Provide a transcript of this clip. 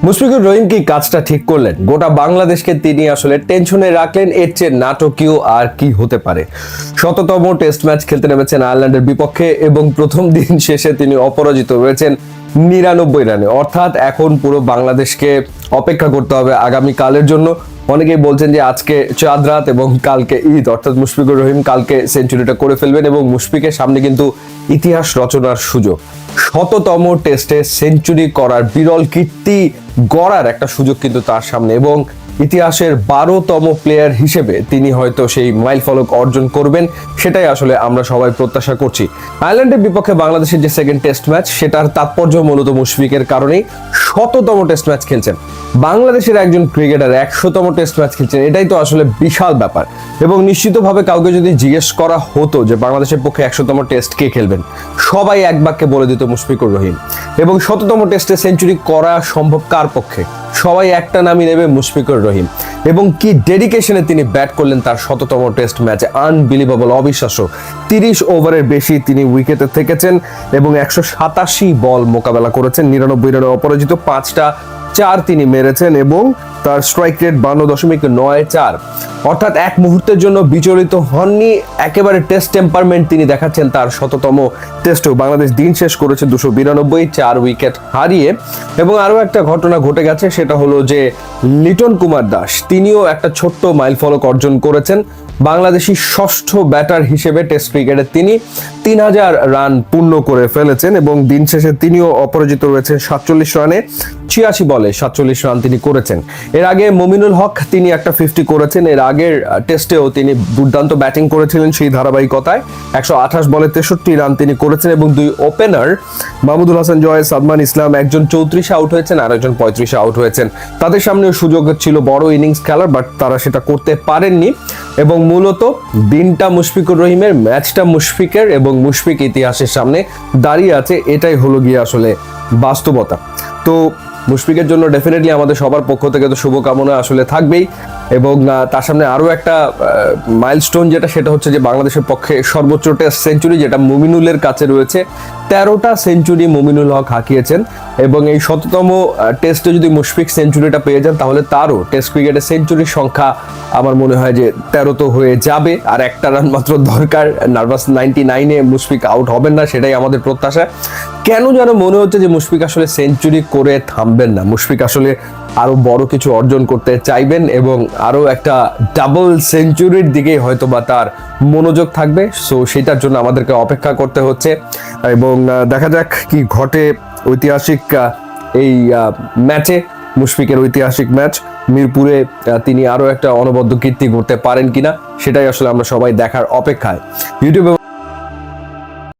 মুশফিকুর রহিম কি কাজটা ঠিক করলেন? গোটা বাংলাদেশকে তিনি আসলে টেনশনে রাখলেন। এর চেয়ে নাটকীয় আর কি হতে পারে? শততম টেস্ট ম্যাচ খেলতে নেমেছেন আয়ারল্যান্ডের বিপক্ষে এবং প্রথম দিন শেষে তিনি অপরাজিত হয়েছেন 99 রানে। অর্থাৎ এখন পুরো বাংলাদেশকে অপেক্ষা করতে হবে আগামী কালের জন্য। অনেকেই বলছেন যে আজকে চাঁদ রাত এবং কালকে ঈদ, অর্থাৎ মুশফিকুর রহিম কালকে সেঞ্চুরিটা করে ফেলবেন এবং মুশফিকের সামনে কিন্তু ইতিহাস রচনার সুযোগ। শততম টেস্টে সেঞ্চুরি করার বিরল কীর্তি গড়ার একটা সুযোগ কিন্তু তার সামনে এবং ইতিহাসের 12তম প্লেয়ার হিসেবে তিনি হয়তো সেই মাইল ফলক অর্জন করবেন, সেটাই আসলে আমরা সবাই প্রত্যাশা করছি। আয়ারল্যান্ডের বিপক্ষে বাংলাদেশের যে সেকেন্ড টেস্ট ম্যাচ, সেটার তাৎপর্য মূলত মুশফিকের কারণেই। শততম টেস্ট ম্যাচ খেলছেন বাংলাদেশের একজন ক্রিকেটার, 100তম টেস্ট ম্যাচ খেলছেন, এটাই তো আসলে বিশাল ব্যাপার। এবং নিশ্চিতভাবে কাউকে যদি জিজ্ঞেস করা হতো যে বাংলাদেশের পক্ষে 100তম টেস্ট কে খেলবেন, সবাই এক বাক্যে বলে দিত মুশফিকুর রহিম। এবং শততম টেস্টে সেঞ্চুরি করা সম্ভব কার পক্ষে? সবাই একটা নামই নেবে, মুশফিকুর রহিম। এবং কি ডেডিকেশনে তিনি ব্যাট করলেন তার শততম টেস্ট ম্যাচে, আনবিলিভেবল, অবিশ্বাস্য। 30 ওভারের বেশি তিনি উইকেটে থেকেছেন এবং 187 বল মোকাবেলা করেছেন, 99 রানে অপরাজিত, 5টা 4 তিনি মেরেছেন এবং তার স্ট্রাইক রেট 52.94। অর্থাৎ এক মুহূর্তের জন্য বিচলিত হননি, একেবারে টেস্ট টেম্পারমেন্ট তিনি দেখাচ্ছেন তার শততম টেস্টেও। বাংলাদেশ দিন শেষ করেছে 292, 4 উইকেট হারিয়ে। এবং আরও একটা ঘটনা ঘটে গেছে, সেটা হলো যে লিটন কুমার দাস তিনিও একটা ছোট্ট মাইল ফলক অর্জন করেছেন। বাংলাদেশি ষষ্ঠ ব্যাটার হিসেবে টেস্ট ক্রিকেটে তিনি 3000 রান পূর্ণ করে ফেলেছেন এবং দিন শেষে তিনিও অপরাজিত রয়েছেন 47 রানে, 86 বলে 47 রান তিনি করেছেন। এর আগে মমিনুল হক তিনি একটা 50 করেছেন, এর আগের টেস্টেও তিনি দুর্দান্ত ব্যাটিং করেছিলেন সেই ধারাবাহিকতায়। 128 বলে 63 রান তিনি করেছেন এবং দুই ওপেনার মাহমুদুল হাসান জয়, সাদমান ইসলাম, একজন 34 আউট হয়েছেন আর একজন 35 আউট হয়েছেন। তাদের সামনেও সুযোগ ছিল বড় ইনিংস খেলার, বাট তারা সেটা করতে পারেননি। এবং মূলত দিনটা মুশফিকুর রহিমের, ম্যাচটা মুশফিকের এবং মুশফিক ইতিহাসের সামনে দাঁড়িয়ে আছে, এটাই হলো গিয়ে আসলে বাস্তবতা। তো মুশফিকের জন্য ডেফিনেটলি আমাদের সবার পক্ষ থেকে তো শুভকামনা আসলে থাকবেই। এবং তার সামনে আরও একটা মাইলস্টোন যেটা, সেটা হচ্ছে যে বাংলাদেশের পক্ষে সর্বোচ্চ টেস্ট সেঞ্চুরি, যেটা মুমিনুলের কাছে রয়েছে। 13টা সেঞ্চুরি মুমিনুল হক হাঁকিয়েছেন এবং এই শততম টেস্টে যদি মুশফিক সেঞ্চুরিটা পেয়ে যান, তাহলে তারও টেস্ট ক্রিকেটের সেঞ্চুরির সংখ্যা আমার মনে হয় যে 13 তো হয়ে যাবে। আর একটা রান মাত্র দরকার, নার্ভাস 99-এ মুশফিক আউট হবেন না, সেটাই আমাদের প্রত্যাশা। কেন যেন মনে হচ্ছে যে মুশফিক আসলে সেঞ্চুরি করে থামবেন না, মুশফিক আসলে আরো বড় কিছু অর্জন করতে চাইবেন এবং আরো একটা ডাবল সেঞ্চুরির দিকে হয়তো বা তার মনোযোগ থাকবে। সো সেটার জন্য আমাদেরকে অপেক্ষা করতে হচ্ছে এবং দেখা যাক কি ঘটে ঐতিহাসিক এই ম্যাচে, মুশফিকের ঐতিহাসিক ম্যাচ মিরপুরে তিনি আরো একটা অনবদ্য কীর্তি করতে পারেন কিনা, সেটাই আসলে আমরা সবাই দেখার অপেক্ষায়। ইউটিউবে